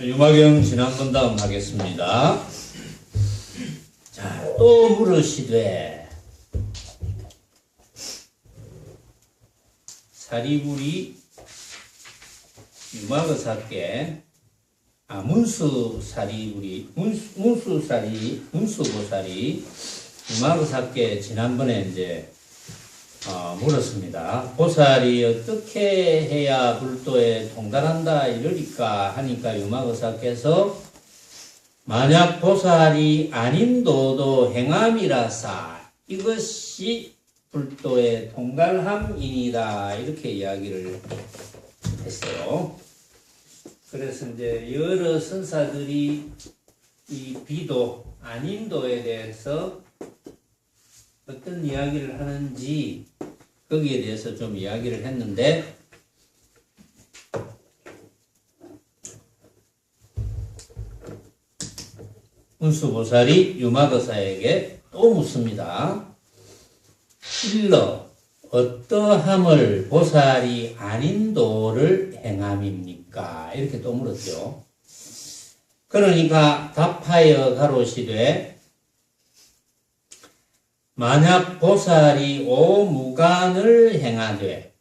유마경 지난번 다음 하겠습니다. 자, 또 물으시되 사리구리 유마거사께 문수사리구리 문수보살이 유마거사께 지난번에 이제 물었습니다. 보살이 어떻게 해야 불도에 통달한다 이러니까 하니까 유마거사께서 만약 보살이 아닌 도도 행함이라사 이것이 불도의 통달함이니라 이렇게 이야기를 했어요. 그래서 이제 여러 선사들이 이 비도 아닌 도에 대해서 어떤 이야기를 하는지 거기에 대해서 좀 이야기를 했는데 문수보살이 유마거사에게 또 묻습니다. 일러 어떠함을 보살이 아닌 도를 행함입니까? 이렇게 또 물었죠. 그러니까 답하여 가로시되 만약 보살이 오무간을 행하되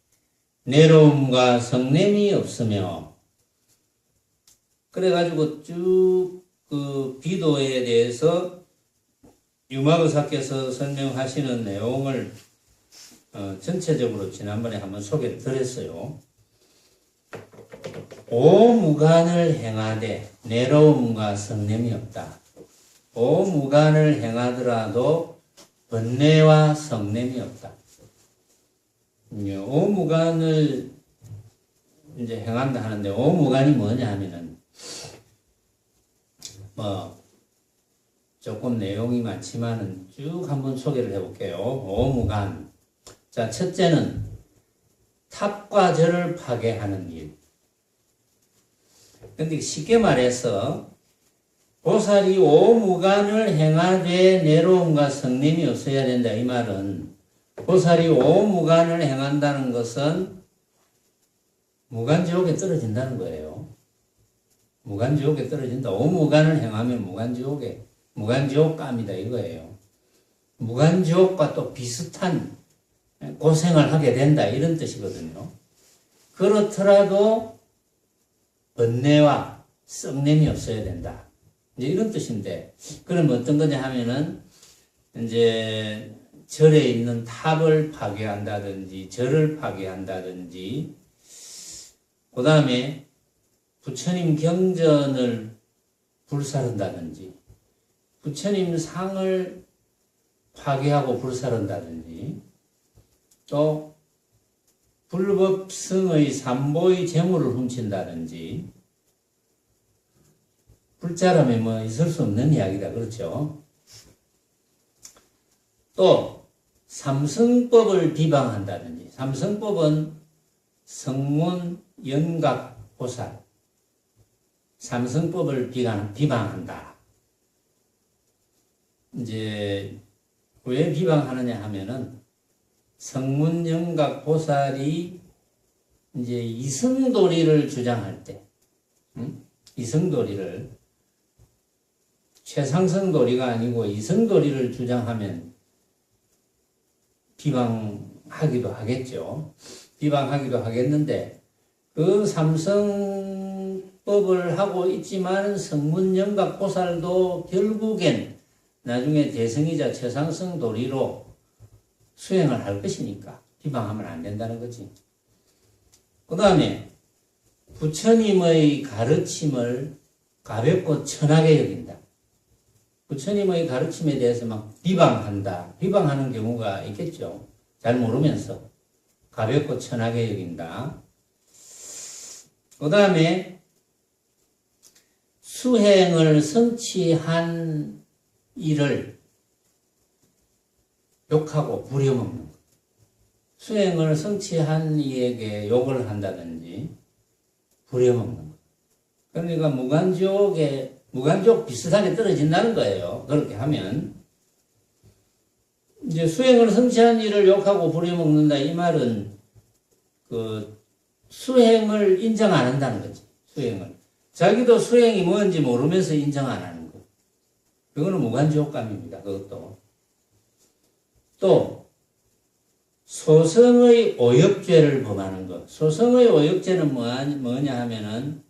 내로움과 성냄이 없으며 그래가지고 쭉 그 비도에 대해서 유마거사께서 설명하시는 내용을 전체적으로 지난번에 한번 소개를 드렸어요. 오무간을 행하되 내로움과 성냄이 없다. 오무간을 행하더라도 번뇌와 성냄이 없다. 오무간을 이제 행한다 하는데 오무간이 뭐냐 하면은 조금 내용이 많지만은 쭉 한번 소개를 해볼게요. 오무간. 자, 첫째는 탑과 절을 파괴하는 일. 근데 쉽게 말해서 보살이 오무간을 행하되 내로움과 성냄이 없어야 된다. 이 말은 보살이 오무간을 행한다는 것은 무간지옥에 떨어진다는 거예요. 무간지옥에 떨어진다. 오무간을 행하면 무간지옥감이다 이거예요. 무간지옥과 또 비슷한 고생을 하게 된다 이런 뜻이거든요. 그렇더라도 번뇌와 썩냄이 없어야 된다. 이제 이런 뜻인데, 그럼 어떤 거냐 하면은 이제 절에 있는 탑을 파괴한다든지 절을 파괴한다든지 그 다음에 부처님 경전을 불사른다든지 부처님 상을 파괴하고 불사른다든지 또 불법성의 삼보의 재물을 훔친다든지 불자라면 뭐 있을 수 없는 이야기다. 그렇죠? 또 삼성법을 비방한다든지 삼성법은 성문, 연각, 보살 삼성법을 비방한다. 이제 왜 비방하느냐 하면은 성문, 연각, 보살이 이제 이성도리를 주장할 때, 이성도리를 최상승도리가 아니고 이성도리를 주장하면 비방하기도 하겠죠. 비방하기도 하겠는데 그 삼성법을 하고 있지만 성문연각 보살도 결국엔 나중에 대성이자 최상승 도리로 수행을 할 것이니까 비방하면 안 된다는 거지. 그 다음에 부처님의 가르침을 가볍고 천하게 여긴다. 부처님의 가르침에 대해서 막 비방한다. 비방하는 경우가 있겠죠. 잘 모르면서 가볍고 천하게 여긴다. 그 다음에 수행을 성취한 일을 욕하고 부려먹는 것. 수행을 성취한 이에게 욕을 한다든지 부려먹는 것. 그러니까 무간지옥 비슷하게 떨어진다는 거예요. 그렇게 하면 이제 수행을 성취한 일을 욕하고 부려먹는다 이 말은 그 수행을 인정 안 한다는 거지. 수행을 자기도 수행이 뭔지 모르면서 인정 안 하는 거. 그거는 무간지옥감입니다. 그것도. 또 소성의 오역죄를 범하는 것. 소성의 오역죄는 뭐냐 하면은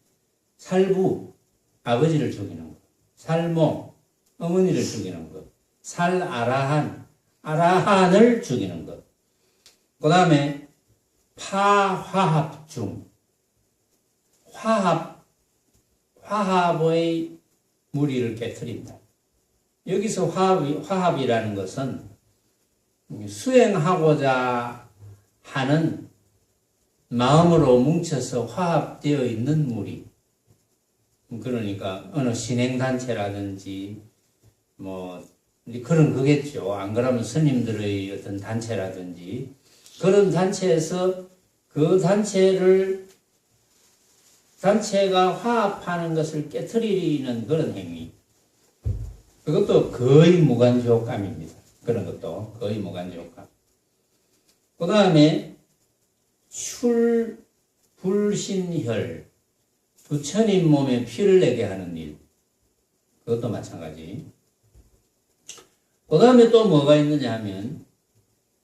살부, 아버지를 죽이는 것. 살모, 어머니를 죽이는 것. 살아라한, 아라한을 죽이는 것. 그 다음에 파화합중, 화합의 무리를 깨트린다. 여기서 화합이라는 것은 수행하고자 하는 마음으로 뭉쳐서 화합되어 있는 무리. 그러니까 어느 신행단체라든지 뭐 그런 거겠죠. 안 그러면 스님들의 어떤 단체라든지 그런 단체에서 그 단체가 화합하는 것을 깨트리는 그런 행위. 그것도 거의 무간지옥감입니다. 그런 것도 거의 무간지옥감. 그 다음에 불신혈, 부처님 몸에 피를 내게 하는 일. 그것도 마찬가지. 그 다음에 또 뭐가 있느냐 하면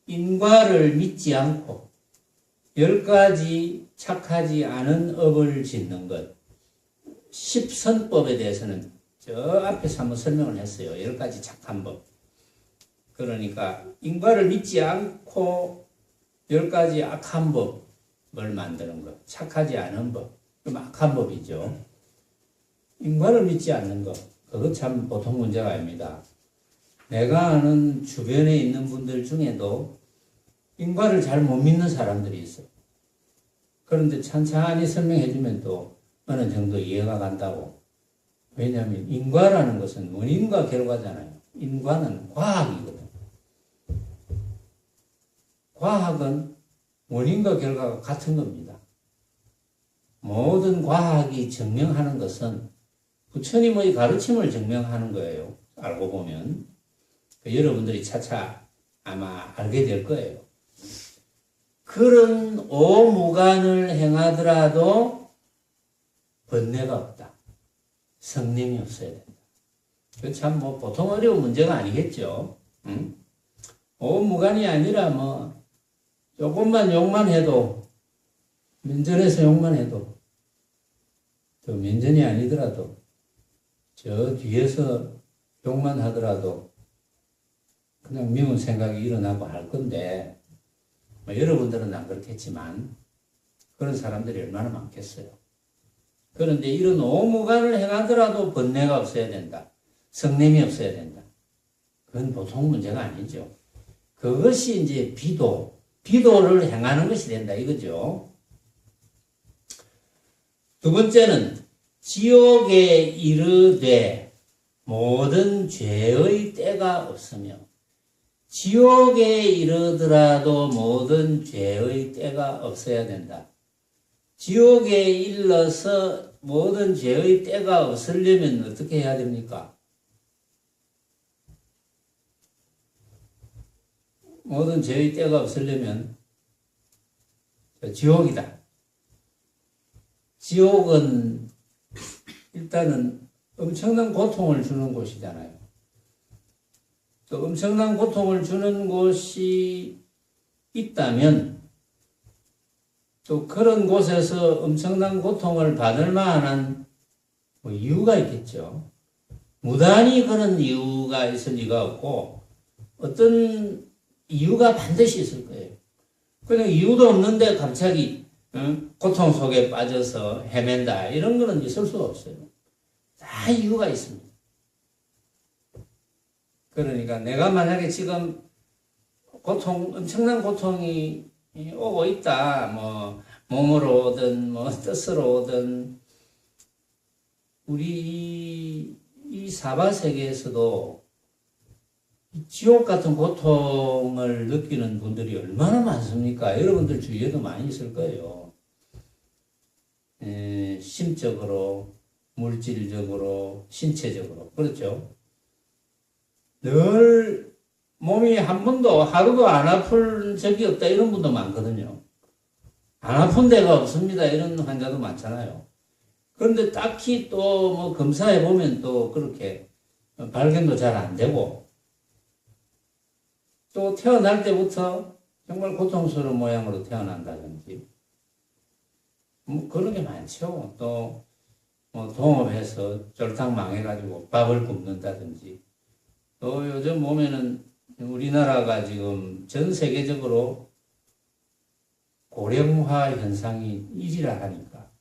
인과를 믿지 않고 10가지 착하지 않은 업을 짓는 것. 10선법에 대해서는 저 앞에서 한번 설명을 했어요. 10가지 착한 법. 그러니까 인과를 믿지 않고 10가지 악한 법을 만드는 것. 착하지 않은 법. 그럼 악한 법이죠. 인과를 믿지 않는 것. 그것 참 보통 문제가 아닙니다. 내가 아는 주변에 있는 분들 중에도 인과를 잘 못 믿는 사람들이 있어요. 그런데 찬찬히 설명해주면 또 어느 정도 이해가 간다고. 왜냐하면 인과라는 것은 원인과 결과잖아요. 인과는 과학이거든. 과학은 원인과 결과가 같은 겁니다. 모든 과학이 증명하는 것은 부처님의 가르침을 증명하는 거예요. 알고 보면. 여러분들이 차차 아마 알게 될 거예요. 그런 오무간을 행하더라도 번뇌가 없다. 성님이 없어야 된다. 그 참 뭐 보통 어려운 문제가 아니겠죠. 응? 오무간이 아니라 뭐 조금만 욕만 해도 면전에서 욕만 해도 또 면전이 아니더라도 저 뒤에서 욕만 하더라도 그냥 미운 생각이 일어나고 할 건데 뭐 여러분들은 안 그렇겠지만 그런 사람들이 얼마나 많겠어요. 그런데 이런 오무간을 행하더라도 번뇌가 없어야 된다. 성냄이 없어야 된다. 그건 보통 문제가 아니죠. 그것이 이제 비도를 행하는 것이 된다 이거죠. 두 번째는 지옥에 이르되 모든 죄의 때가 없으며 지옥에 이르더라도 모든 죄의 때가 없어야 된다. 지옥에 일러서 모든 죄의 때가 없으려면 어떻게 해야 됩니까? 모든 죄의 때가 없으려면 지옥이다. 지옥은 일단은 엄청난 고통을 주는 곳이잖아요. 또 엄청난 고통을 주는 곳이 있다면 또 그런 곳에서 엄청난 고통을 받을 만한 뭐 이유가 있겠죠. 무단히 그런 이유가 있을 리가 없고 어떤 이유가 반드시 있을 거예요. 그냥 이유도 없는데 갑자기 고통 속에 빠져서 헤맨다 이런 거는 있을 수가 없어요. 다 이유가 있습니다. 그러니까 내가 만약에 지금 엄청난 고통이 오고 있다. 뭐 몸으로 오든 뭐 뜻으로 오든 우리 이 사바 세계에서도 지옥 같은 고통을 느끼는 분들이 얼마나 많습니까? 여러분들 주위에도 많이 있을 거예요. 심적으로, 물질적으로, 신체적으로. 그렇죠? 늘 몸이 한 번도 하루도 안 아픈 적이 없다 이런 분도 많거든요. 안 아픈 데가 없습니다. 이런 환자도 많잖아요. 그런데 딱히 또 뭐 검사해 보면 또 그렇게 발견도 잘 안 되고, 또 태어날 때부터 정말 고통스러운 모양으로 태어난다든지, 뭐 그런 게 많죠. 또 뭐 동업해서 쫄딱 망해가지고 밥을 굶는다든지, 또 요즘 보면은 우리나라가 지금 전 세계적으로 고령화 현상이 일이라 하니까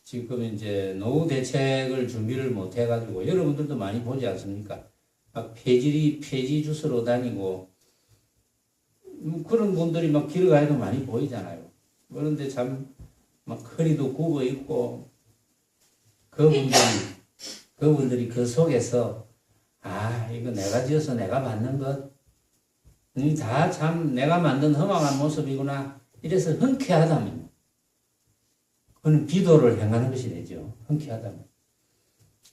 지금 이제 노후 대책을 준비를 못 해가지고 여러분들도 많이 보지 않습니까? 막 폐지 주스로 다니고 그런 분들이 막 길 가에도 많이 보이잖아요. 그런데 참 막 허리도 굽어 있고 그분들이 그 속에서 이거 내가 지어서 내가 받는 것, 다 참 내가 만든 허망한 모습이구나. 이래서 흔쾌하다면, 그건 비도를 행하는 것이 되죠. 흔쾌하다면.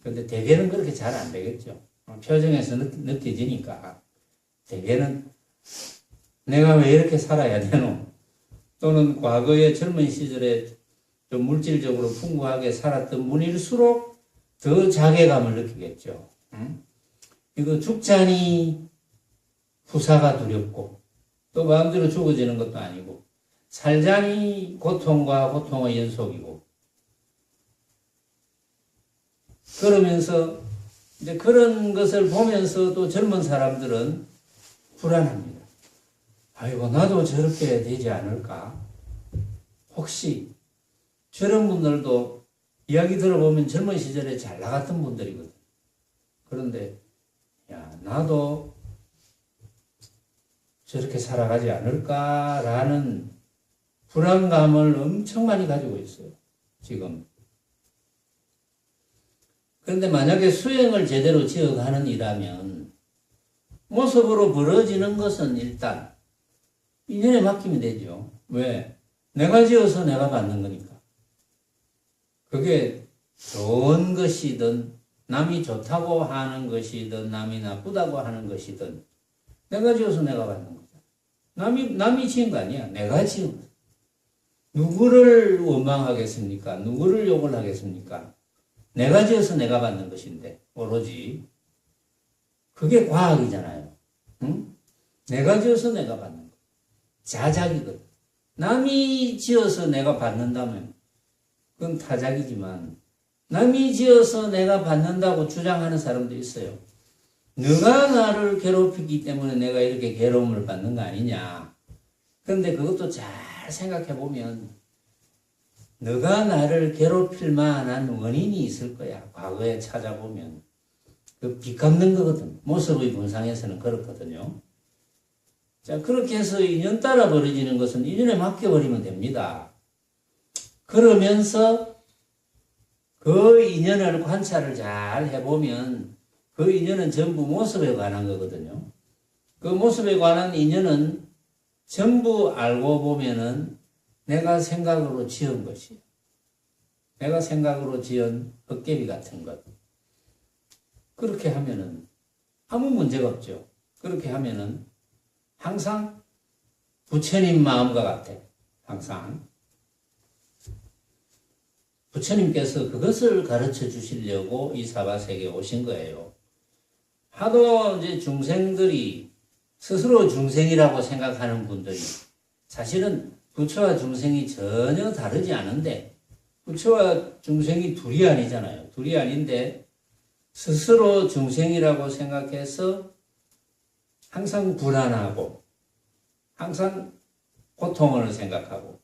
근데 대개는 그렇게 잘 안 되겠죠. 표정에서 느껴지니까. 대개는 내가 왜 이렇게 살아야 되노? 또는 과거의 젊은 시절에 좀 물질적으로 풍부하게 살았던 분일수록 더 자괴감을 느끼겠죠. 이거 죽자니 후사가 두렵고, 또 마음대로 죽어지는 것도 아니고, 살자니 고통과 고통의 연속이고, 그러면서 이제 그런 것을 보면서 또 젊은 사람들은 불안합니다. 아이고, 나도 저렇게 되지 않을까? 혹시 저런 분들도 이야기 들어보면 젊은 시절에 잘 나갔던 분들이거든. 그런데 나도 저렇게 살아가지 않을까라는 불안감을 엄청 많이 가지고 있어요. 지금. 그런데 만약에 수행을 제대로 지어가는 이라면 모습으로 벌어지는 것은 일단 인연에 맡기면 되죠. 왜? 내가 지어서 내가 받는 거니까. 그게 좋은 것이든 남이 좋다고 하는 것이든 남이 나쁘다고 하는 것이든 내가 지어서 내가 받는 거다. 남이 지은 거 아니야. 내가 지은 거. 누구를 원망하겠습니까? 누구를 욕을 하겠습니까? 내가 지어서 내가 받는 것인데 오로지 그게 과학이잖아요. 응? 내가 지어서 내가 받는 거. 자작이거든. 남이 지어서 내가 받는다면 그건 타작이지만 남이 지어서 내가 받는다고 주장하는 사람도 있어요. 너가 나를 괴롭히기 때문에 내가 이렇게 괴로움을 받는 거 아니냐. 그런데 그것도 잘 생각해보면 너가 나를 괴롭힐 만한 원인이 있을 거야. 과거에 찾아보면. 그 빚갚는 거거든. 모습의 분상에서는 그렇거든요. 자, 그렇게 해서 인연 따라 벌어지는 것은 인연에 맡겨버리면 됩니다. 그러면서 그 인연을 관찰을 잘 해보면 그 인연은 전부 모습에 관한 거거든요. 그 모습에 관한 인연은 전부 알고 보면은 내가 생각으로 지은 것이에요. 내가 생각으로 지은 헛개비 같은 것. 그렇게 하면은 아무 문제가 없죠. 그렇게 하면은 항상 부처님 마음과 같아. 항상. 부처님께서 그것을 가르쳐 주시려고 이 사바세계에 오신 거예요. 하도 이제 중생들이 스스로 중생이라고 생각하는 분들이 사실은 부처와 중생이 전혀 다르지 않은데 부처와 중생이 둘이 아니잖아요. 둘이 아닌데 스스로 중생이라고 생각해서 항상 불안하고 항상 고통을 생각하고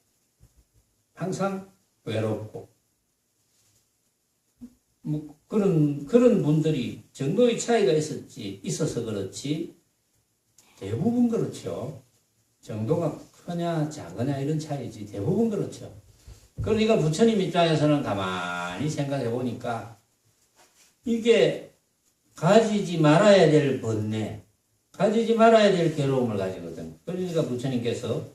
항상 외롭고 뭐 그런 분들이 정도의 차이가 있어서 그렇지 대부분 그렇죠. 정도가 크냐 작으냐 이런 차이지 대부분 그렇죠. 그러니까 부처님 입장에서는 가만히 생각해 보니까 이게 가지지 말아야 될 번뇌, 가지지 말아야 될 괴로움을 가지거든. 그러니까 부처님께서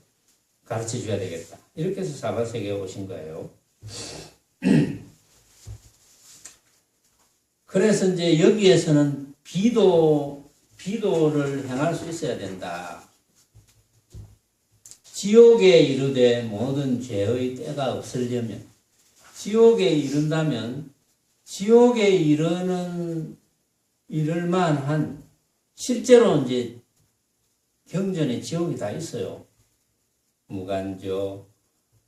가르쳐 줘야 되겠다. 이렇게 해서 사바세계에 오신 거예요. 그래서 이제 여기에서는 비도를 행할 수 있어야 된다. 지옥에 이르되 모든 죄의 때가 없으려면 지옥에 이른다면 지옥에 이를 만한 실제로 이제 경전에 지옥이 다 있어요. 무간지옥,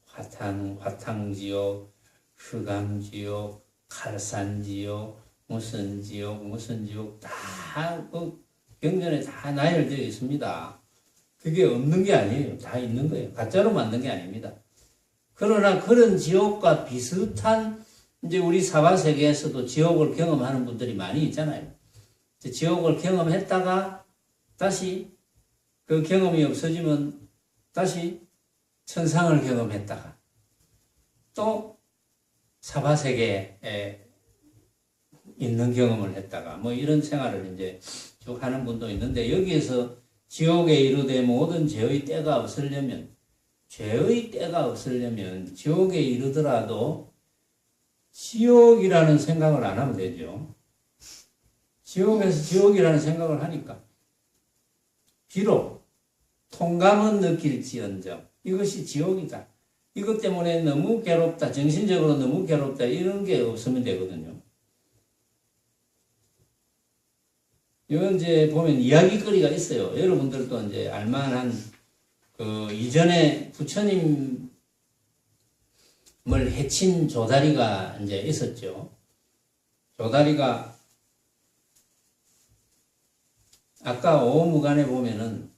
화탕지옥, 흑암지옥, 칼산지옥, 무슨 지옥 다 경전에 다 나열되어 있습니다. 그게 없는 게 아니에요. 다 있는 거예요. 가짜로 만든 게 아닙니다. 그러나 그런 지옥과 비슷한 이제 우리 사바세계에서도 지옥을 경험하는 분들이 많이 있잖아요. 지옥을 경험했다가 다시 그 경험이 없어지면 다시 천상을 경험했다가 또 사바세계에 있는 경험을 했다가 뭐 이런 생활을 이제 쭉 하는 분도 있는데, 여기에서 지옥에 이르되 모든 죄의 때가 없으려면 지옥에 이르더라도 지옥이라는 생각을 안 하면 되죠. 지옥에서 지옥이라는 생각을 하니까 비록 통감은 느낄지언정 이것이 지옥이다, 이것 때문에 너무 괴롭다, 정신적으로 너무 괴롭다, 이런 게 없으면 되거든요. 이건 이제 보면 이야기거리가 있어요. 여러분들도 이제 알만한 그 이전에 부처님을 해친 조다리가 이제 있었죠. 조다리가 아까 오무간에 보면은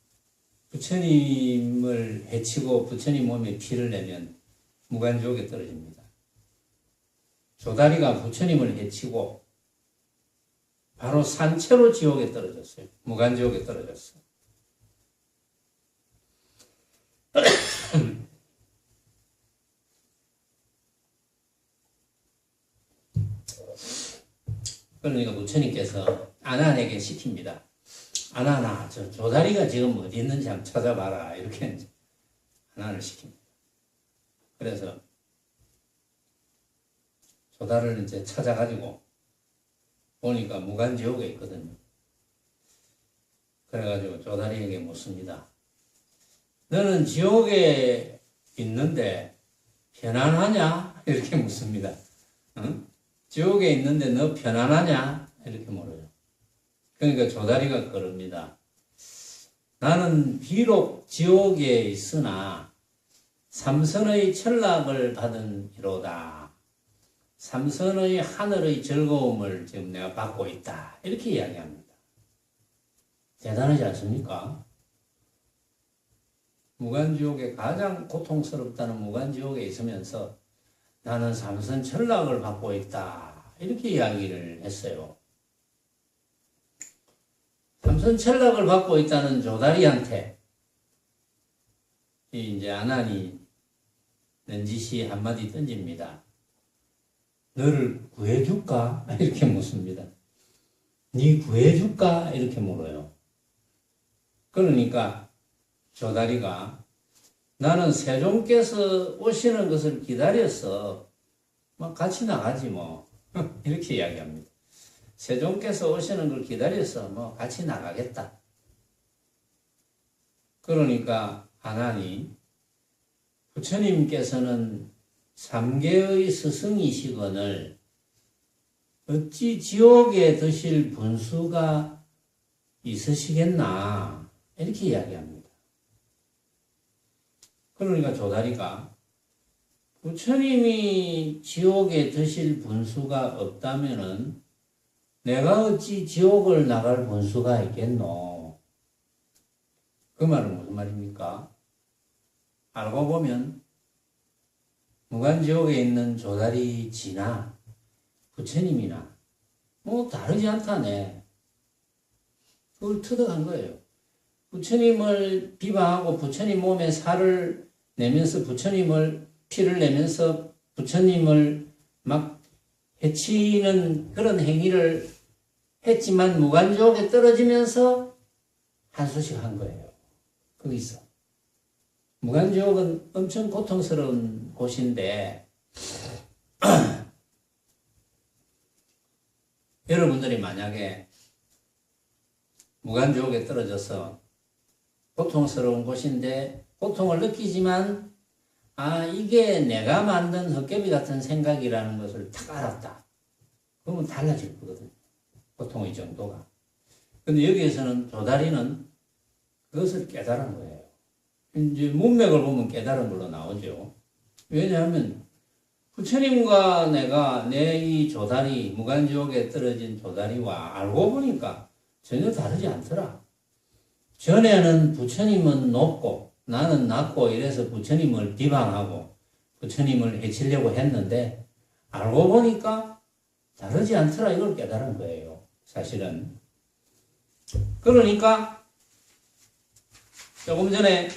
부처님을 해치고 부처님 몸에 피를 내면 무간지옥에 떨어집니다. 조다리가 부처님을 해치고 바로 산채로 지옥에 떨어졌어요. 무간지옥에 떨어졌어요. 그러니까 부처님께서 아난에게 시킵니다. 아난아, 저 조다리가 지금 어디 있는지 한번 찾아봐라. 이렇게 아난을 시킵니다. 그래서 조다리를 이제 찾아가지고 보니까 무간지옥에 있거든요. 그래가지고 조다리에게 묻습니다. 너는 지옥에 있는데 편안하냐? 이렇게 묻습니다. 응? 지옥에 있는데 너 편안하냐? 이렇게 물어요. 그러니까 조다리가 그럽니다. 나는 비록 지옥에 있으나 삼선의 천락을 받은 이로다. 삼선의 하늘의 즐거움을 지금 내가 받고 있다. 이렇게 이야기합니다. 대단하지 않습니까? 무간지옥에 가장 고통스럽다는 무간지옥에 있으면서 나는 삼선 천락을 받고 있다. 이렇게 이야기를 했어요. 삼선 천락을 받고 있다는 조다리한테 이제 아난이 넌지시 한마디 던집니다. 너를 구해줄까? 이렇게 묻습니다. 네 구해줄까? 이렇게 물어요. 그러니까 조다리가 나는 세종께서 오시는 것을 기다렸어. 막 같이 나가지 뭐. 이렇게 이야기합니다. 세종께서 오시는 걸 기다려서 뭐 같이 나가겠다. 그러니까 아난이 부처님께서는 삼계의 스승이시거늘 어찌 지옥에 드실 분수가 있으시겠나 이렇게 이야기합니다. 그러니까 조다리가 부처님이 지옥에 드실 분수가 없다면은 내가 어찌 지옥을 나갈 분수가 있겠노? 그 말은 무슨 말입니까? 알고 보면 무간지옥에 있는 조다리 지나 부처님이나 뭐 다르지 않다네. 그걸 터득한 거예요. 부처님을 비방하고 부처님 몸에 살을 내면서 부처님을 피를 내면서 부처님을 막 해치는 그런 행위를 했지만 무간지옥에 떨어지면서 한수씩 한 거예요. 거기서. 무간지옥은 엄청 고통스러운 곳인데 여러분들이 만약에 무간지옥에 떨어져서 고통스러운 곳인데 고통을 느끼지만 이게 내가 만든 헛개비 같은 생각이라는 것을 탁 알았다. 그러면 달라질 거거든요. 고통의 정도가. 근데 여기에서는 조다리는 그것을 깨달은 거예요. 이제 문맥을 보면 깨달은 걸로 나오죠. 왜냐하면 부처님과 내가 내 이 조다리, 무간지옥에 떨어진 조다리와 알고 보니까 전혀 다르지 않더라. 전에는 부처님은 높고 나는 낮고 이래서 부처님을 비방하고 부처님을 해치려고 했는데 알고 보니까 다르지 않더라. 이걸 깨달은 거예요. 사실은. 그러니까 조금 전에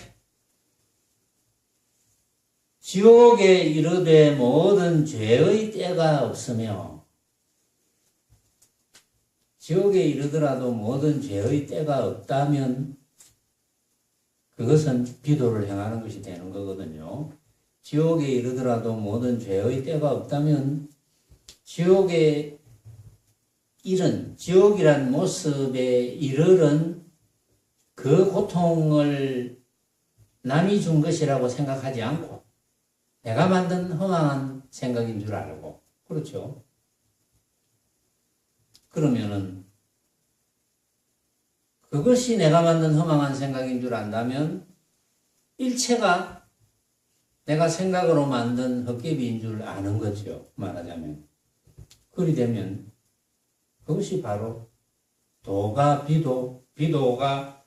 지옥에 이르되 모든 죄의 때가 없으며 지옥에 이르더라도 모든 죄의 때가 없다면 그것은 비도를 행하는 것이 되는 거거든요. 지옥에 이르더라도 모든 죄의 때가 없다면 지옥에 이른 지옥이란 모습에 이르는 그 고통을 남이 준 것이라고 생각하지 않고 내가 만든 허망한 생각인 줄 알고 그렇죠. 그러면은 그것이 내가 만든 허망한 생각인 줄 안다면 일체가 내가 생각으로 만든 헛개비인 줄 아는 거죠. 말하자면. 그리 되면 그것이 바로 도가 비도가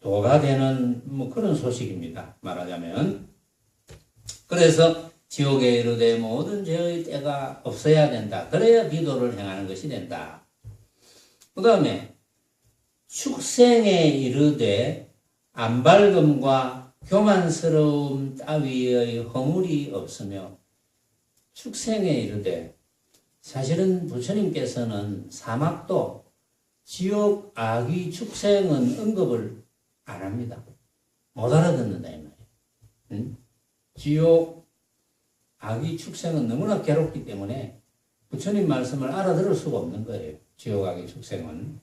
도가 되는 뭐 그런 소식입니다. 말하자면. 그래서 지옥에 이르되 모든 죄의 때가 없어야 된다. 그래야 비도를 행하는 것이 된다. 그 다음에 축생에 이르되 안발금과 교만스러움 따위의 허물이 없으며 축생에 이르되 사실은 부처님께서는 사막도 지옥 악의 축생은 언급을 안 합니다. 못 알아듣는다 이 말이에요. 응? 지옥 악의 축생은 너무나 괴롭기 때문에 부처님 말씀을 알아들을 수가 없는 거예요. 지옥 악의 축생은.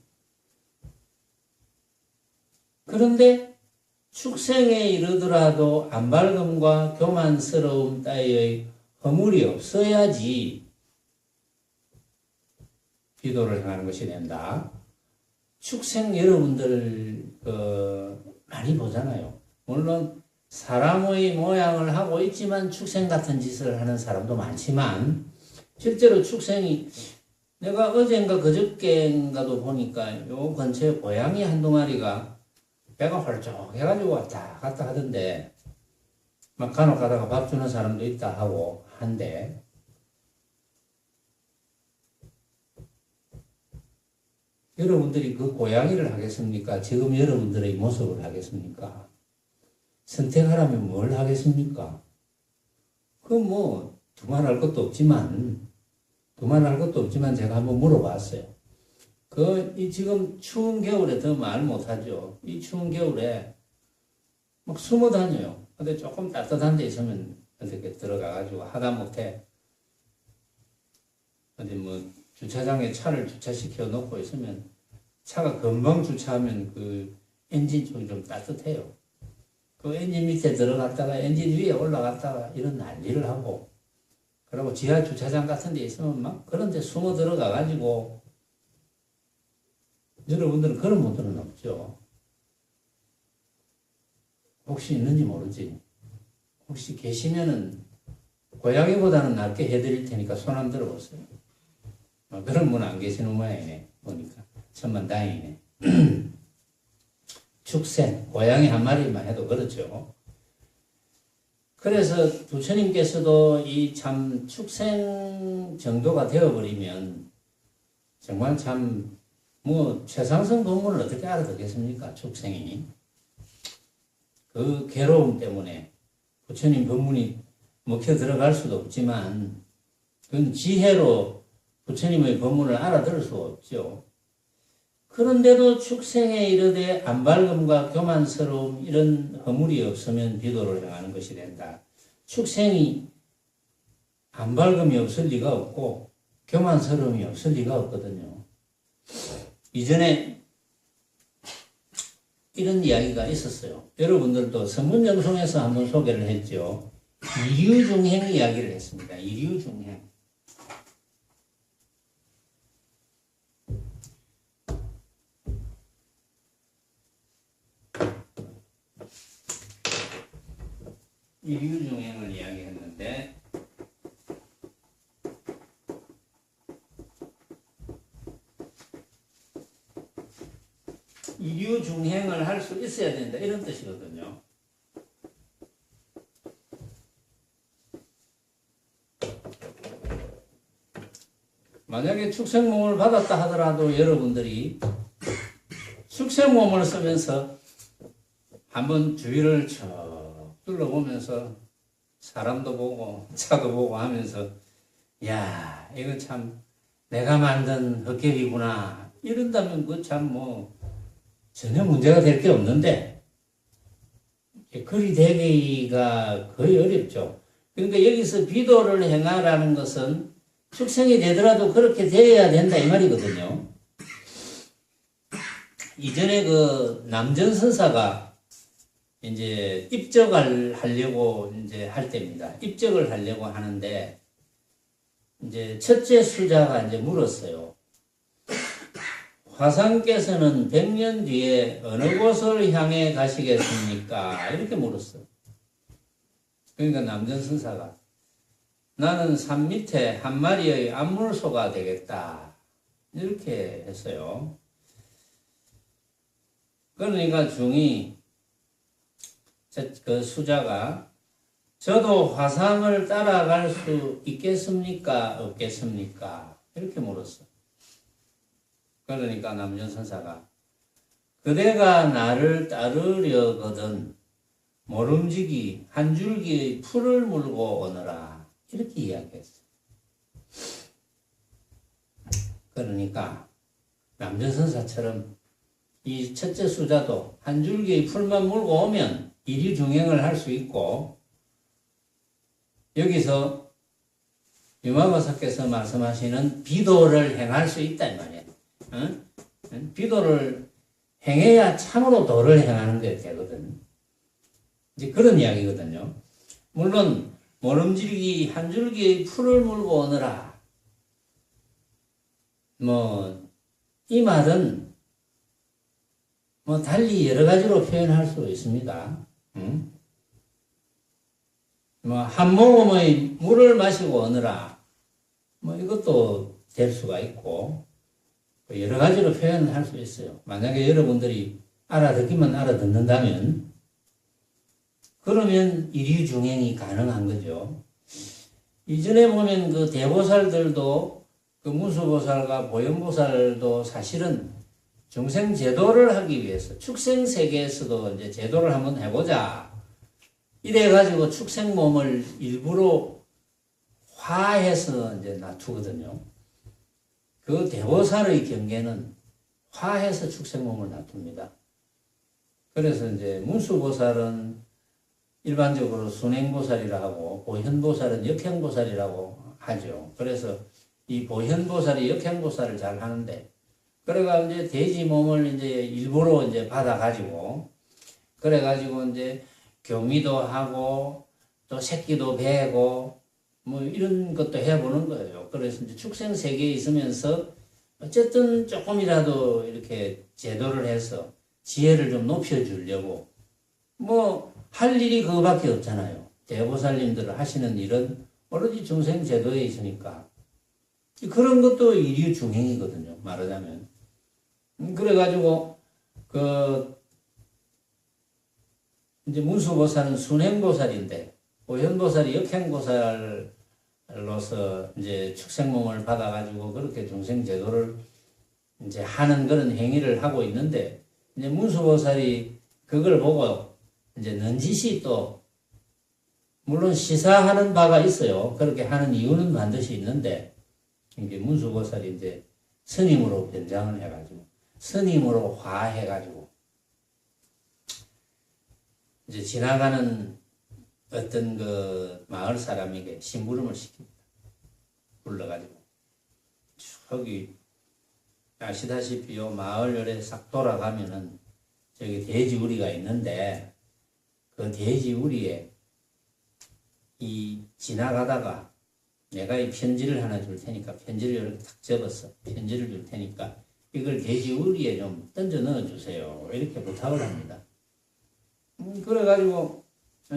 그런데 축생에 이르더라도 안발금과 교만스러움 따위의 허물이 없어야지 비도를 행하는 것이 된다. 축생 여러분들 많이 보잖아요. 물론 사람의 모양을 하고 있지만 축생 같은 짓을 하는 사람도 많지만 실제로 축생이 내가 어젠가 그저께인가도 보니까 요 근처에 고양이 한두 마리가 배가 헐쩍 해가지고 왔다 갔다 하던데 막 간혹 가다가 밥 주는 사람도 있다 하고 한데 여러분들이 그 고양이를 하겠습니까? 지금 여러분들의 모습을 하겠습니까? 선택하라면 뭘 하겠습니까? 두말할 것도 없지만 제가 한번 물어봤어요. 지금 추운 겨울에 더 말 못하죠. 이 추운 겨울에 막 숨어 다녀요. 근데 조금 따뜻한 데 있으면 어떻게 들어가가지고 하다못해 어디 주차장에 차를 주차시켜 놓고 있으면 차가 금방 주차하면 그 엔진 쪽이 좀 따뜻해요. 그 엔진 밑에 들어갔다가 엔진 위에 올라갔다가 이런 난리를 하고 그리고 지하 주차장 같은 데 있으면 막 그런 데 숨어 들어가 가지고 여러분들은 그런 분들은 없죠. 혹시 있는지 모르지. 혹시 계시면은 고양이보다는 낫게 해드릴 테니까 손 한번 들어보세요. 그런 분 안 계시는 모양이네. 보니까 천만 다행이네. 축생, 고양이 한 마리만 해도 그렇죠. 그래서 부처님께서도 이 참 축생 정도가 되어버리면 정말 참 최상승 법문을 어떻게 알아듣겠습니까? 축생이. 그 괴로움 때문에 부처님 법문이 먹혀 들어갈 수도 없지만 그건 지혜로 부처님의 법문을 알아들을 수 없죠. 그런데도 축생에 이르되 안발금과 교만스러움 이런 허물이 없으면 비도를 행하는 것이 된다. 축생이 안발금이 없을 리가 없고 교만스러움이 없을 리가 없거든요. 이전에 이런 이야기가 있었어요. 여러분들도 선문영송에서 한번 소개를 했죠. 이류중행 이야기를 했습니다. 이류중행. 이류중행을 이야기했는데 이류중행을 할 수 있어야 된다 이런 뜻이거든요. 만약에 축생몸을 받았다 하더라도 여러분들이 축생몸을 쓰면서 한번 주위를 쭉 둘러보면서 사람도 보고 차도 보고 하면서 야 이거 참 내가 만든 헛개비구나 이런다면 그 참 뭐 전혀 문제가 될 게 없는데 그리 되기가 거의 어렵죠. 그러니까 여기서 비도를 행하라는 것은 축생이 되더라도 그렇게 되어야 된다 이 말이거든요. 이전에 그 남전선사가 이제 입적을 하려고 이제 할 때입니다. 입적을 하려고 하는데 이제 첫째 수자가 이제 물었어요. 화상께서는 100년 뒤에 어느 곳을 향해 가시겠습니까? 이렇게 물었어요. 그러니까 남전선사가 나는 산 밑에 한 마리의 암물소가 되겠다. 이렇게 했어요. 그러니까 중이 그 수자가 저도 화상을 따라갈 수 있겠습니까? 없겠습니까? 이렇게 물었어. 그러니까 남전선사가 그대가 나를 따르려거든 모름지기 한 줄기의 풀을 물고 오너라. 이렇게 이야기했어요. 그러니까 남전선사처럼 이 첫째 수자도 한 줄기의 풀만 물고 오면 이류중행을 할 수 있고 여기서 유마보살께서 말씀하시는 비도를 행할 수 있다 이 말이에요. 응? 비도를 행해야 참으로 도를 행하는 게 되거든. 이제 그런 이야기거든요. 물론 모름지기 한 줄기의 풀을 물고 오너라. 이 말은 달리 여러 가지로 표현할 수 있습니다. 응? 한 모금의 물을 마시고 오너라. 이것도 될 수가 있고, 여러 가지로 표현을 할 수 있어요. 만약에 여러분들이 알아듣기만 알아듣는다면, 그러면 이류중행이 가능한 거죠. 이전에 보면 그 대보살들도, 그 문수보살과 보현보살도 사실은 중생 제도를 하기 위해서 축생세계에서도 이제 제도를 한번 해보자. 이래가지고 축생몸을 일부러 화해서 이제 놔두거든요. 그 대보살의 경계는 화해서 축생몸을 놔둡니다. 그래서 이제 문수보살은 일반적으로 순행보살이라 하고 보현보살은 역행보살이라고 하죠. 그래서 이 보현보살이 역행보살을 잘 하는데 그래가 이제 돼지 몸을 이제 일부러 이제 받아가지고 그래가지고 이제 교미도 하고 또 새끼도 베고 이런 것도 해보는 거예요. 그래서 이제 축생 세계에 있으면서 어쨌든 조금이라도 이렇게 제도를 해서 지혜를 좀 높여주려고 할 일이 그거밖에 없잖아요. 대보살님들 하시는 일은 오로지 중생 제도에 있으니까 그런 것도 이류중행이거든요. 말하자면 그래가지고 이제 문수보살은 순행보살인데 보현보살이 역행보살로서 이제 축생몸을 받아가지고 그렇게 중생 제도를 이제 하는 그런 행위를 하고 있는데 이제 문수보살이 그걸 보고 이제 넌지시 또 물론 시사하는 바가 있어요. 그렇게 하는 이유는 반드시 있는데 이게 문수보살이 이제 스님으로 변장을 해가지고 스님으로 화해가지고 이제 지나가는 어떤 그 마을 사람에게 심부름을 시킵니다. 불러가지고 저기 아시다시피 요 마을 열에 싹 돌아가면은 저기 돼지 우리가 있는데 그 돼지 우리에 이 지나가다가 내가 이 편지를 하나 줄 테니까 편지를 이렇게 탁 접어서 편지를 줄 테니까 이걸 돼지 우리에 좀 던져 넣어 주세요. 이렇게 부탁을 합니다. 그래가지고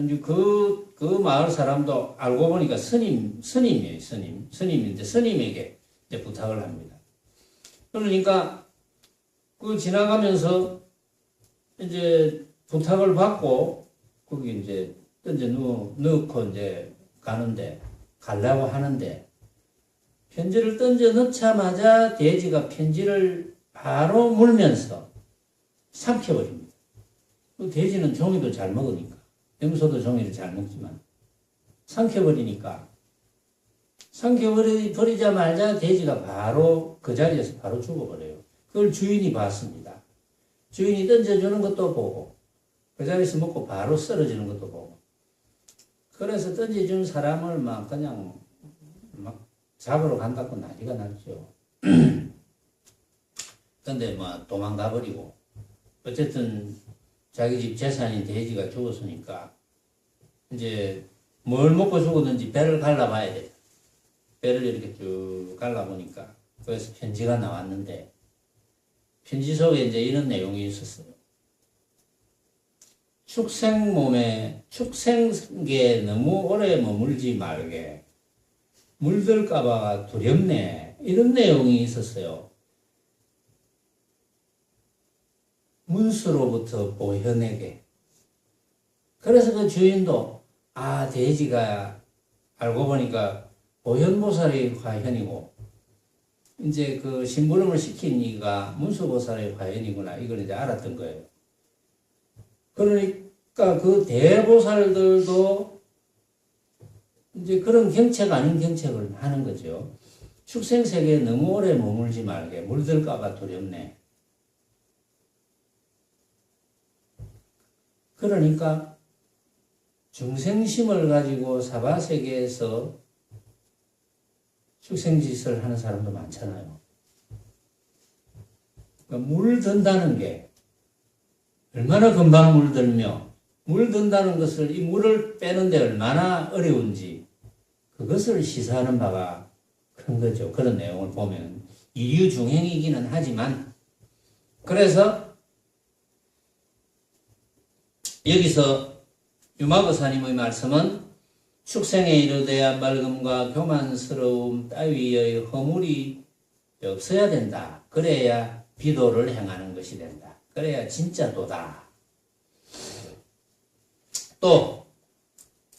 이제 그 마을 사람도 알고 보니까 스님이에요. 스님인데 스님에게 이제 부탁을 합니다. 그러니까 그 지나가면서 이제 부탁을 받고 거기 이제 던져 넣고 이제 가려고 하는데 편지를 던져 넣자마자 돼지가 편지를 바로 물면서 삼켜버립니다. 그 돼지는 종이도 잘 먹으니까 염소도 종이를 잘 먹지만 삼켜버리자마자 돼지가 바로 그 자리에서 바로 죽어버려요. 그걸 주인이 봤습니다. 주인이 던져주는 것도 보고 그 자리에서 먹고 바로 쓰러지는 것도 보고 그래서 던져준 사람을 막 그냥 막 잡으러 간다고 난리가 났죠. 근데 뭐 도망가 버리고 어쨌든 자기 집 재산인 돼지가 죽었으니까 이제 뭘 먹고 죽었는지 배를 갈라봐야 돼. 배를 이렇게 쭉 갈라보니까 거기서 편지가 나왔는데 편지 속에 이제 이런 내용이 있었어요. 축생계에 너무 오래 머물지 말게. 물들까봐 두렵네. 이런 내용이 있었어요. 문수로부터 보현에게. 그래서 그 주인도 돼지가 알고 보니까 보현보살의 화현이고 이제 그 심부름을 시킨 이가 문수보살의 화현이구나 이걸 이제 알았던 거예요. 그러니까 그 대보살들도 이제 그런 경책 아닌 경책을 하는 거죠. 축생세계에 너무 오래 머물지 말게. 물들까봐 두렵네. 그러니까 중생심을 가지고 사바세계에서 축생짓을 하는 사람도 많잖아요. 그러니까 물든다는 게 얼마나 금방 물들며 물든다는 것을 이 물을 빼는데 얼마나 어려운지 그것을 시사하는 바가 큰 거죠. 그런 내용을 보면 이류중행이기는 하지만 그래서 여기서 유마거사님의 말씀은 축생에 이르되야 맑음과 교만스러움 따위의 허물이 없어야 된다. 그래야 비도를 행하는 것이 된다. 그래야 진짜 도다. 또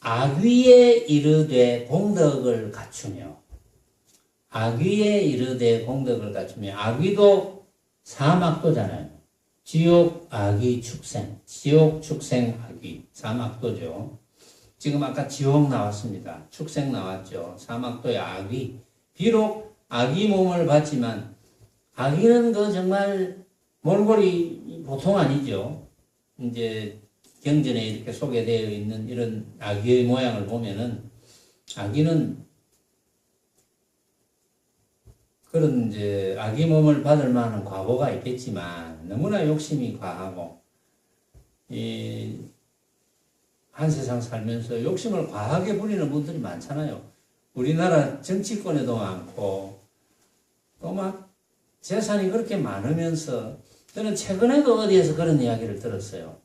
악위에 이르되 공덕을 갖추며 악위에 이르되 공덕을 갖추며 악위도 사막도잖아요. 지옥, 악위, 축생. 지옥, 축생, 악위. 사막도죠. 지금 아까 지옥 나왔습니다. 축생 나왔죠. 사막도의 악위. 비록 악위 몸을 받지만 악위는 그 정말 몰골이 보통 아니죠. 이제 경전에 이렇게 소개되어 있는 이런 악위의 모양을 보면은 악위는 그런 이제 악위 몸을 받을 만한 과보가 있겠지만 너무나 욕심이 과하고 한 세상 살면서 욕심을 과하게 부리는 분들이 많잖아요. 우리나라 정치권에도 많고 또 막 재산이 그렇게 많으면서 저는 최근에도 어디에서 그런 이야기를 들었어요.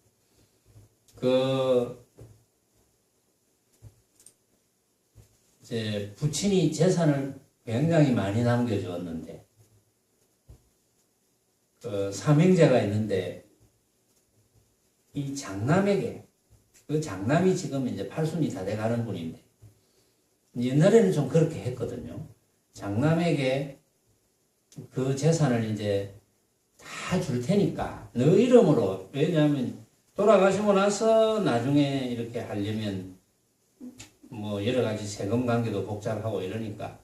이제 부친이 재산을 굉장히 많이 남겨주었는데 삼형제가 있는데 이 장남에게 그 장남이 지금 이제 팔순이 다 돼가는 분인데 옛날에는 좀 그렇게 했거든요. 장남에게 그 재산을 이제 다 줄 테니까 너 이름으로 왜냐하면 돌아가시고 나서 나중에 이렇게 하려면 뭐 여러 가지 세금 관계도 복잡하고 이러니까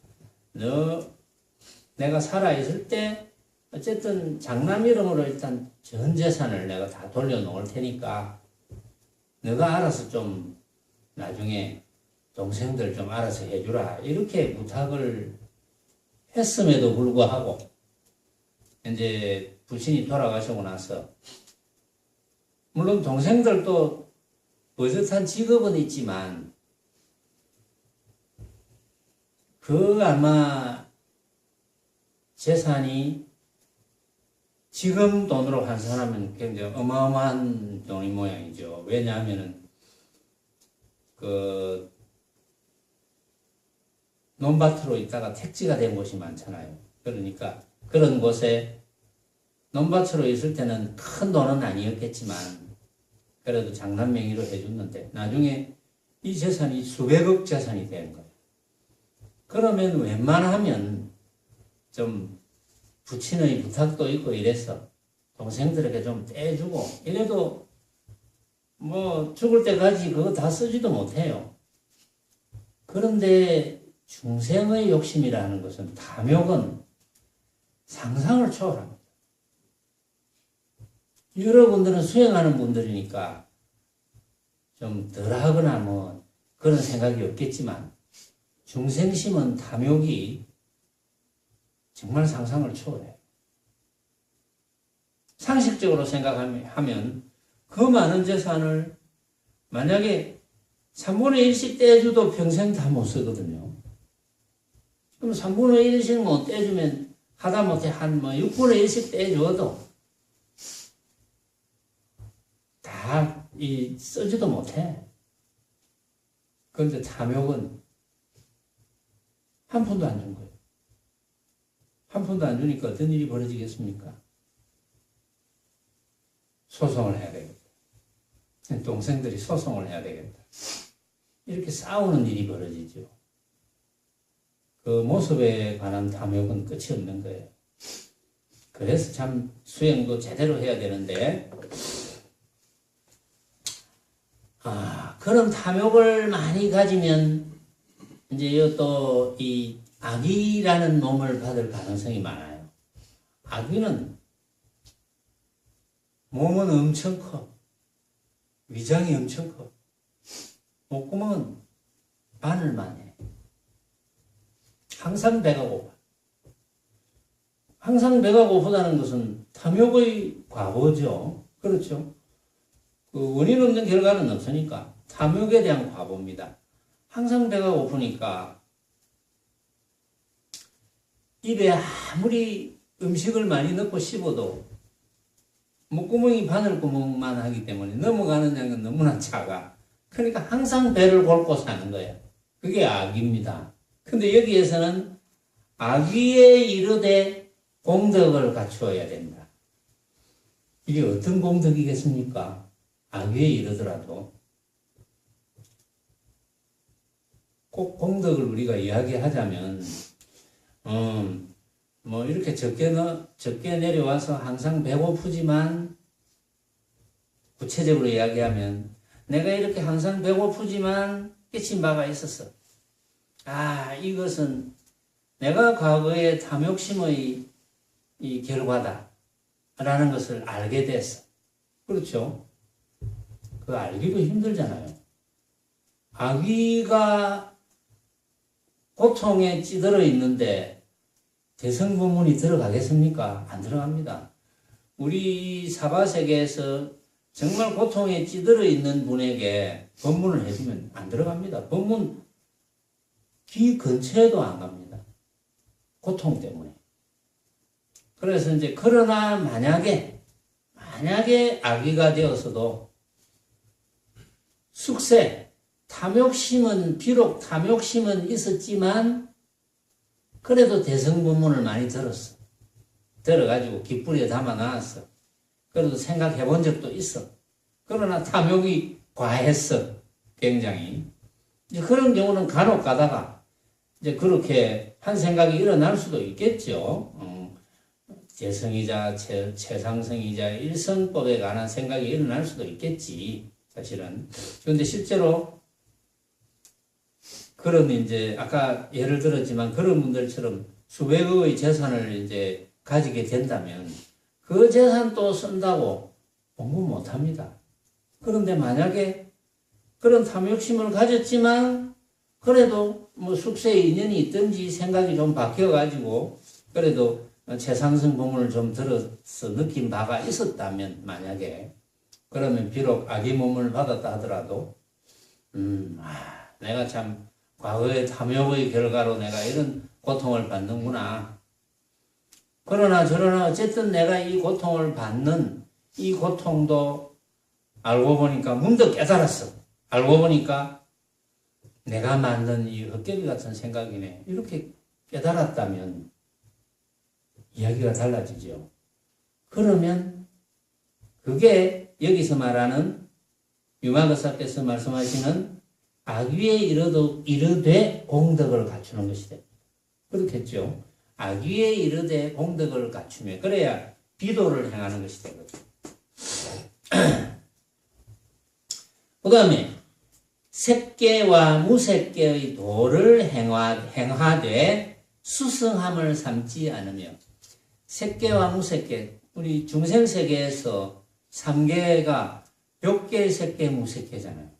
내가 살아있을 때 어쨌든 장남 이름으로 일단 전 재산을 내가 다 돌려놓을 테니까 너가 알아서 좀 나중에 동생들 좀 알아서 해주라 이렇게 부탁을 했음에도 불구하고 이제 부친이 돌아가시고 나서 물론 동생들도 버젓한 직업은 있지만 그 아마 재산이 지금 돈으로 환산하면 굉장히 어마어마한 돈이 모양이죠. 왜냐하면은 그 논밭으로 있다가 택지가 된 곳이 많잖아요. 그러니까 그런 곳에 논밭으로 있을 때는 큰 돈은 아니었겠지만 그래도 장남 명의로 해줬는데 나중에 이 재산이 수백억 재산이 된 거예요. 그러면 웬만하면 좀 부친의 부탁도 있고 이래서 동생들에게 좀 떼주고 이래도 뭐 죽을 때까지 그거 다 쓰지도 못해요. 그런데 중생의 욕심이라는 것은 탐욕은 상상을 초월합니다. 여러분들은 수행하는 분들이니까 좀 덜하거나 뭐 그런 생각이 없겠지만 중생심은 탐욕이 정말 상상을 초월해요. 상식적으로 생각하면 그 많은 재산을 만약에 3분의 1씩 떼줘도 평생 다 못 쓰거든요. 그럼 3분의 1씩 뭐 떼주면 하다못해 한 뭐 6분의 1씩 떼줘도 다 쓰지도 못해. 그런데 탐욕은 한 푼도 안 준 거예요. 한 푼도 안 주니까 어떤 일이 벌어지겠습니까? 소송을 해야 되겠다. 동생들이 소송을 해야 되겠다. 이렇게 싸우는 일이 벌어지죠. 그 모습에 관한 탐욕은 끝이 없는 거예요. 그래서 참 수행도 제대로 해야 되는데 그런 탐욕을 많이 가지면 이제 또 이 악의라는 놈을 받을 가능성이 많아요. 악의는 몸은 엄청 커. 위장이 엄청 커. 목구멍은 바늘만 해. 항상 배가 고파. 항상 배가 고프다는 것은 탐욕의 과보죠. 그렇죠? 그 원인 없는 결과는 없으니까 탐욕에 대한 과보입니다. 항상 배가 고프니까 입에 아무리 음식을 많이 넣고 씹어도 목구멍이 바늘구멍만 하기 때문에 넘어가는 양은 너무나 작아. 그러니까 항상 배를 골고 사는 거예요. 그게 악입니다. 근데 여기에서는 악의에 이르되 공덕을 갖추어야 된다. 이게 어떤 공덕이겠습니까? 악의에 이르더라도 꼭 공덕을 우리가 이야기하자면 뭐 이렇게 적게 내려와서 항상 배고프지만 구체적으로 이야기하면 내가 이렇게 항상 배고프지만 깨친 바가 있었어. 이것은 내가 과거의 탐욕심의 이 결과다 라는 것을 알게 됐어. 그렇죠? 그거 알기도 힘들잖아요. 악의가 고통에 찌들어 있는데 대성법문이 들어가겠습니까? 안 들어갑니다. 우리 사바세계에서 정말 고통에 찌들어 있는 분에게 법문을 해주면 안 들어갑니다. 법문 귀 근처에도 안 갑니다. 고통 때문에. 그래서 이제 그러나 만약에 악의가 되었어도 숙세, 비록 탐욕심은 있었지만 그래도 대성법문을 많이 들었어. 들어가지고 깃뿌리에 담아놨어. 그래도 생각해 본 적도 있어. 그러나 탐욕이 과했어. 굉장히. 이제 그런 경우는 간혹 가다가 이제 그렇게 한 생각이 일어날 수도 있겠죠. 재성이자 최상성이자 일성법에 관한 생각이 일어날 수도 있겠지. 사실은. 그런데 실제로 그런 이제 아까 예를 들었지만 그런 분들처럼 수백억의 재산을 이제 가지게 된다면 그 재산 또 쓴다고 공부 못 합니다. 그런데 만약에 그런 탐욕심을 가졌지만 그래도 뭐 숙세에 인연이 있든지 생각이 좀 바뀌어가지고 그래도 최상승 법문을 좀 들어서 느낀 바가 있었다면 만약에 그러면 비록 악의 몸을 받았다 하더라도 내가 참 과거의 탐욕의 결과로 내가 이런 고통을 받는구나. 그러나 저러나 어쨌든 내가 이 고통을 받는 이 고통도 알고 보니까 문득 깨달았어. 알고 보니까 내가 만든 이 헛개비 같은 생각이네. 이렇게 깨달았다면 이야기가 달라지죠. 그러면 그게 여기서 말하는 유마거사께서 말씀하시는 악위에 이르되 공덕을 갖추는 것이 됩니다. 그렇겠죠. 악위에 이르되 공덕을 갖추며 그래야 비도를 행하는 것이 되거든요. 그 다음에 색계와 무색계의 도를 행하되 수승함을 삼지 않으며 색계와 무색계 우리 중생세계에서 3계가 욕계, 색계, 무색계잖아요.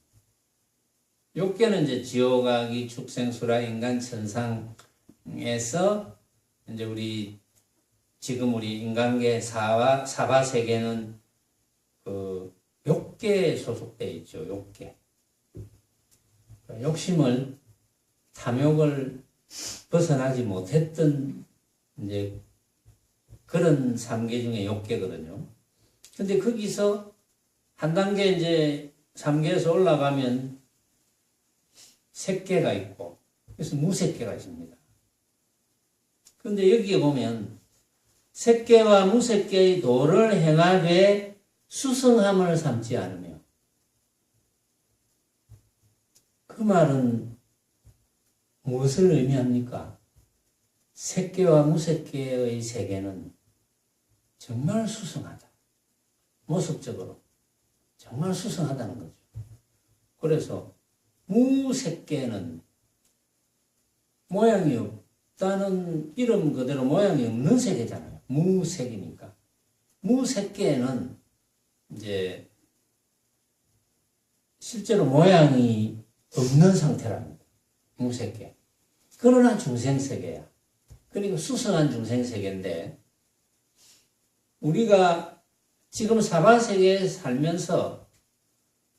욕계는 이제 지옥아기, 축생수라, 인간, 천상에서 이제 지금 우리 인간계 사바 세계는 그 욕계에 소속되어 있죠. 욕계. 욕심을 탐욕을 벗어나지 못했던 이제 그런 3계 중에 욕계거든요. 근데 거기서 한 단계 이제 3계에서 올라가면 색계가 있고 그래서 무색계가 있습니다. 그런데 여기에 보면 색계와 무색계의 도를 행하되 수승함을 삼지 않으며 그 말은 무엇을 의미합니까? 색계와 무색계의 세계는 정말 수승하다. 모습적으로 정말 수승하다는 거죠. 그래서 무색계는 모양이 없다는 이름 그대로 모양이 없는 세계잖아요. 무색이니까. 무색계는 이제 실제로 모양이 없는 상태랍니다. 무색계. 그러나 중생세계야. 그리고 수승한 중생세계인데 우리가 지금 사바세계에 살면서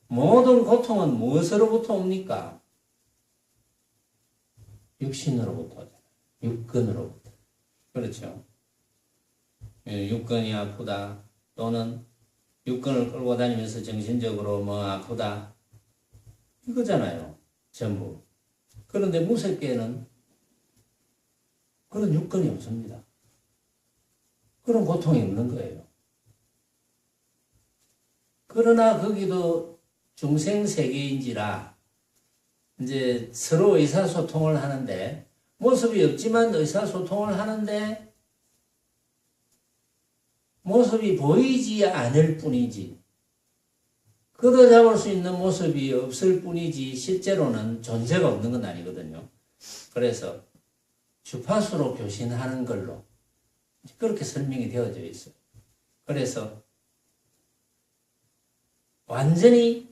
모든 고통은 무엇으로부터 옵니까? 육신으로부터 오잖아요. 육근으로부터. 그렇죠. 육근이 아프다. 또는 육근을 끌고 다니면서 정신적으로 뭐 아프다. 이거잖아요. 전부. 그런데 무색계는 그런 육근이 없습니다. 그런 고통이 없는 거예요. 그러나 거기도 중생세계인지라 이제 서로 의사소통을 하는데 모습이 없지만 의사소통을 하는데 모습이 보이지 않을 뿐이지 걷어잡을 수 있는 모습이 없을 뿐이지 실제로는 존재가 없는 건 아니거든요. 그래서 주파수로 교신하는 걸로 그렇게 설명이 되어져 있어요. 그래서 완전히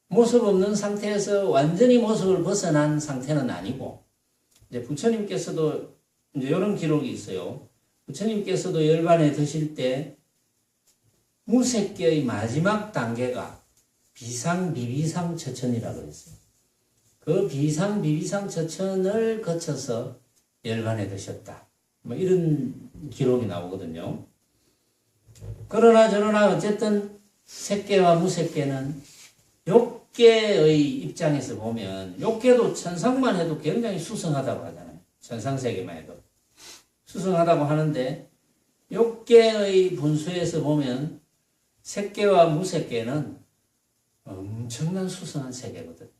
모습 없는 상태에서 완전히 모습을 벗어난 상태는 아니고 이제 부처님께서도 이제 이런 기록이 있어요. 부처님께서도 열반에 드실 때 무색계의 마지막 단계가 비상비비상처천이라고 했어요. 그 비상비비상처천을 거쳐서 열반에 드셨다. 뭐 이런 기록이 나오거든요. 그러나 저러나 어쨌든 색계와 무색계는 욕계의 입장에서 보면 욕계도 천상만 해도 굉장히 수승하다고 하잖아요. 천상세계만 해도 수승하다고 하는데 욕계의 분수에서 보면 색계와 무색계는 엄청난 수승한 세계거든.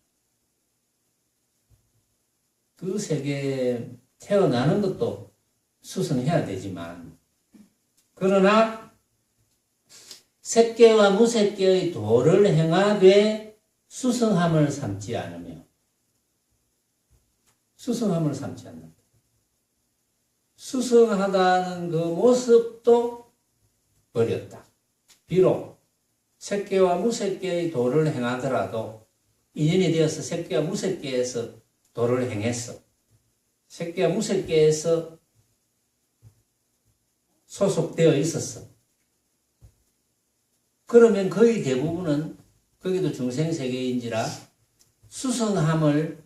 그 세계에 태어나는 것도 수승해야 되지만 그러나 색계와 무색계의 도를 행하되 수승함을 삼지 않으며 수승함을 삼지 않는다. 수승하다는 그 모습도 버렸다. 비록 색계와 무색계의 도를 행하더라도 인연이 되어서 색계와 무색계에서 도를 행했어. 색계와 무색계에서 소속되어 있었어. 그러면 거의 대부분은 거기도 중생세계인지라 수승함을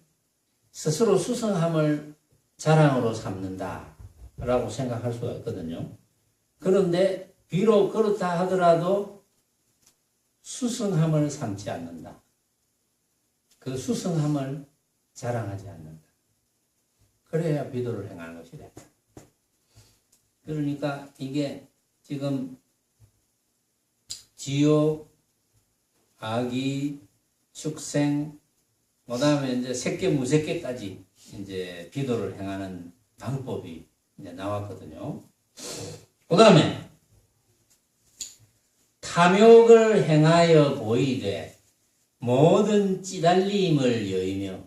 스스로 수성함을 자랑으로 삼는다라고 생각할 수가 있거든요. 그런데 비록 그렇다 하더라도 수성함을 삼지 않는다. 그 수성함을 자랑하지 않는다. 그래야 비도를 행하는 것이래. 그러니까 이게 지금 지옥, 악의, 축생, 그 다음에 이제 색계, 무색계까지 이제 비도를 행하는 방법이 이제 나왔거든요. 그 다음에 탐욕을 행하여 보이되 모든 찌달림을 여의며,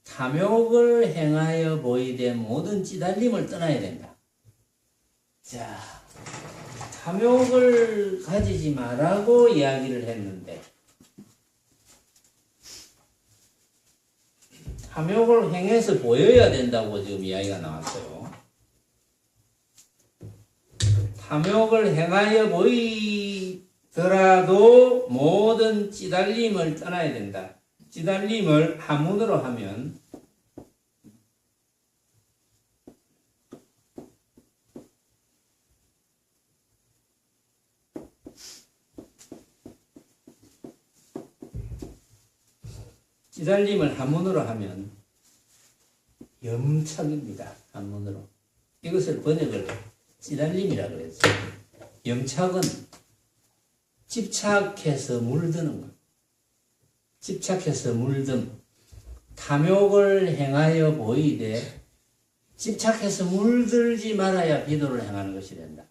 탐욕을 행하여 보이되 모든 찌달림을 떠나야 된다. 자, 탐욕을 가지지 말라고 이야기를 했는데 탐욕을 행해서 보여야 된다고 지금 이야기가 나왔어요. 탐욕을 행하여 보이더라도 모든 찌달림을 떠나야 된다. 찌달림을 한문으로 하면 찌달림을 한문으로 하면 염착입니다. 한문으로. 이것을 번역을 찌달림이라고 그랬어요. 염착은 집착해서 물드는 것. 집착해서 물듦. 탐욕을 행하여 보이되 집착해서 물들지 말아야 비도를 행하는 것이 된다.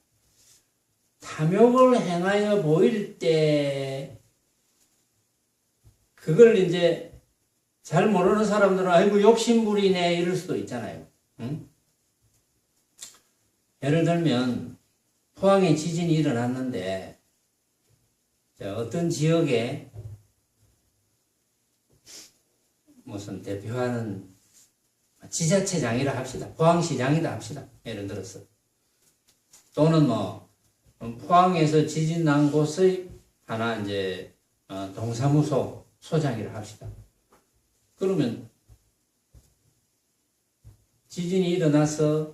탐욕을 행하여 보일 때 그걸 이제 잘 모르는 사람들은 아이고 욕심부리네 이럴 수도 있잖아요. 응? 예를 들면 포항에 지진이 일어났는데 어떤 지역에 무슨 대표하는 지자체장이라 합시다. 포항시장이다 합시다. 예를 들어서. 또는 뭐 포항에서 지진 난 곳의 하나 이제 동사무소 소장이라 합시다. 그러면 지진이 일어나서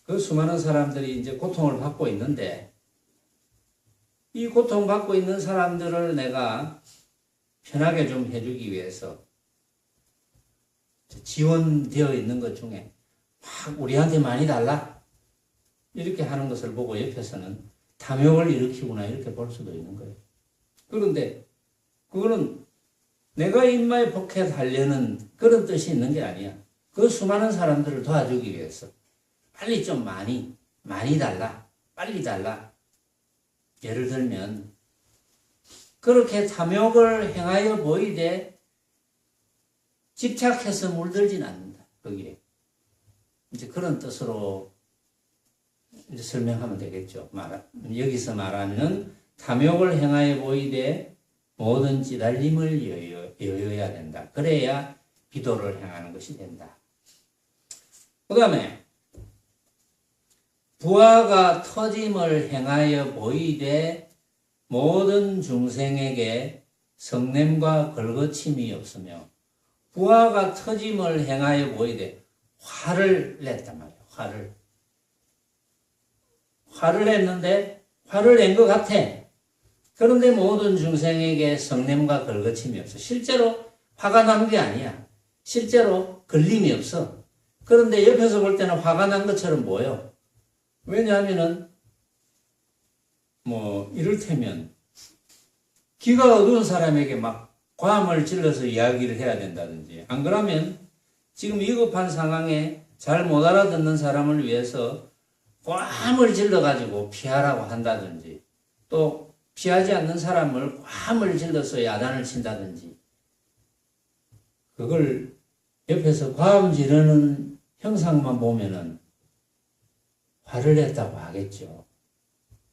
그 수많은 사람들이 이제 고통을 받고 있는데 이 고통받고 있는 사람들을 내가 편하게 좀 해주기 위해서 지원되어 있는 것 중에 막 우리한테 많이 달라 이렇게 하는 것을 보고 옆에서는 탐욕을 일으키구나 이렇게 볼 수도 있는 거예요. 그런데 그거는 내가 입마에 복해하려는 그런 뜻이 있는 게 아니야. 그 수많은 사람들을 도와주기 위해서 빨리 좀 많이 달라. 빨리 달라. 예를 들면 그렇게 탐욕을 행하여 보이되 집착해서 물들진 않는다. 거기에. 이제 그런 뜻으로 이제 설명하면 되겠죠. 여기서 말하는 탐욕을 행하여 보이되 모든 찌달림을 여여야 된다. 그래야 비도를 행하는 것이 된다. 그 다음에 부하가 터짐을 행하여 보이되 모든 중생에게 성냄과 걸거침이 없으며, 부하가 터짐을 행하여 보이되 화를 냈단 말이에요. 화를 냈는데 화를 낸 것 같아. 그런데 모든 중생에게 성냄과 걸거침이 없어. 실제로 화가 난 게 아니야. 실제로 걸림이 없어. 그런데 옆에서 볼 때는 화가 난 것처럼 보여. 왜냐하면은 이를테면 귀가 어두운 사람에게 막 고함을 질러서 이야기를 해야 된다든지, 안 그러면 지금 위급한 상황에 잘 못 알아듣는 사람을 위해서 고함을 질러가지고 피하라고 한다든지, 또 피하지 않는 사람을 고함을 질러서 야단을 친다든지, 그걸 옆에서 고함 지르는 형상만 보면은 화를 냈다고 하겠죠.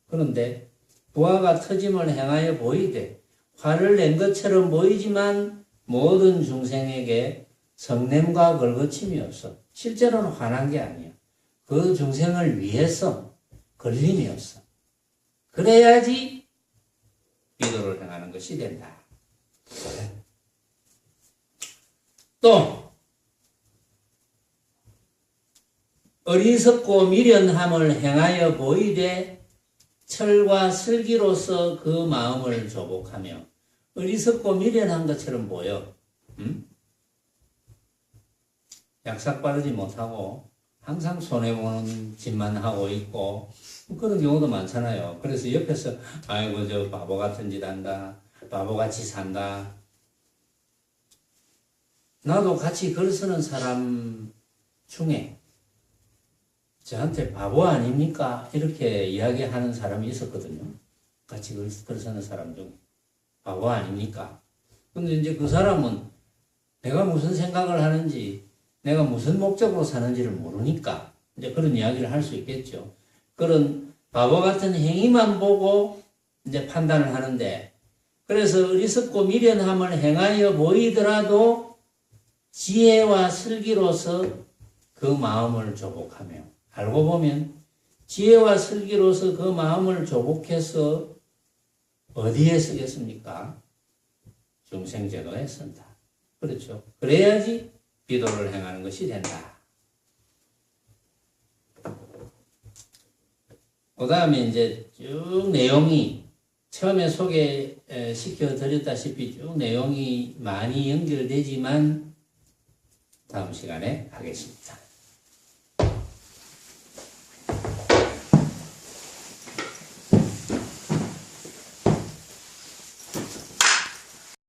그런데 부하가 터짐을 행하여 보이되 화를 낸 것처럼 보이지만 모든 중생에게 성냄과 걸거침이 없어. 실제로는 화난 게 아니야. 그 중생을 위해서 걸림이 없어. 그래야지 비도를 행하는 것이 된다. 또 어리석고 미련함을 행하여 보이되 철과 슬기로서 그 마음을 조복하며. 어리석고 미련한 것처럼 보여. 약삭빠르지 못하고 항상 손해보는 짓만 하고 있고 그런 경우도 많잖아요. 그래서 옆에서 아이고 저 바보 같은 짓 한다, 바보같이 산다. 나도 같이 글 쓰는 사람 중에 저한테 바보 아닙니까? 이렇게 이야기하는 사람이 있었거든요. 같이 글 쓰는 사람 중에 바보 아닙니까? 근데 이제 그 사람은 내가 무슨 생각을 하는지, 내가 무슨 목적으로 사는지를 모르니까 이제 그런 이야기를 할 수 있겠죠. 그런 바보 같은 행위만 보고 이제 판단을 하는데, 그래서 어리석고 미련함을 행하여 보이더라도 지혜와 슬기로서 그 마음을 조복하며. 알고 보면 지혜와 슬기로서 그 마음을 조복해서 어디에 쓰겠습니까? 중생제도에 쓴다. 그렇죠. 그래야지 비도를 행하는 것이 된다. 그 다음에 이제 쭉 내용이 처음에 소개시켜 드렸다시피 쭉 내용이 많이 연결되지만 다음 시간에 하겠습니다.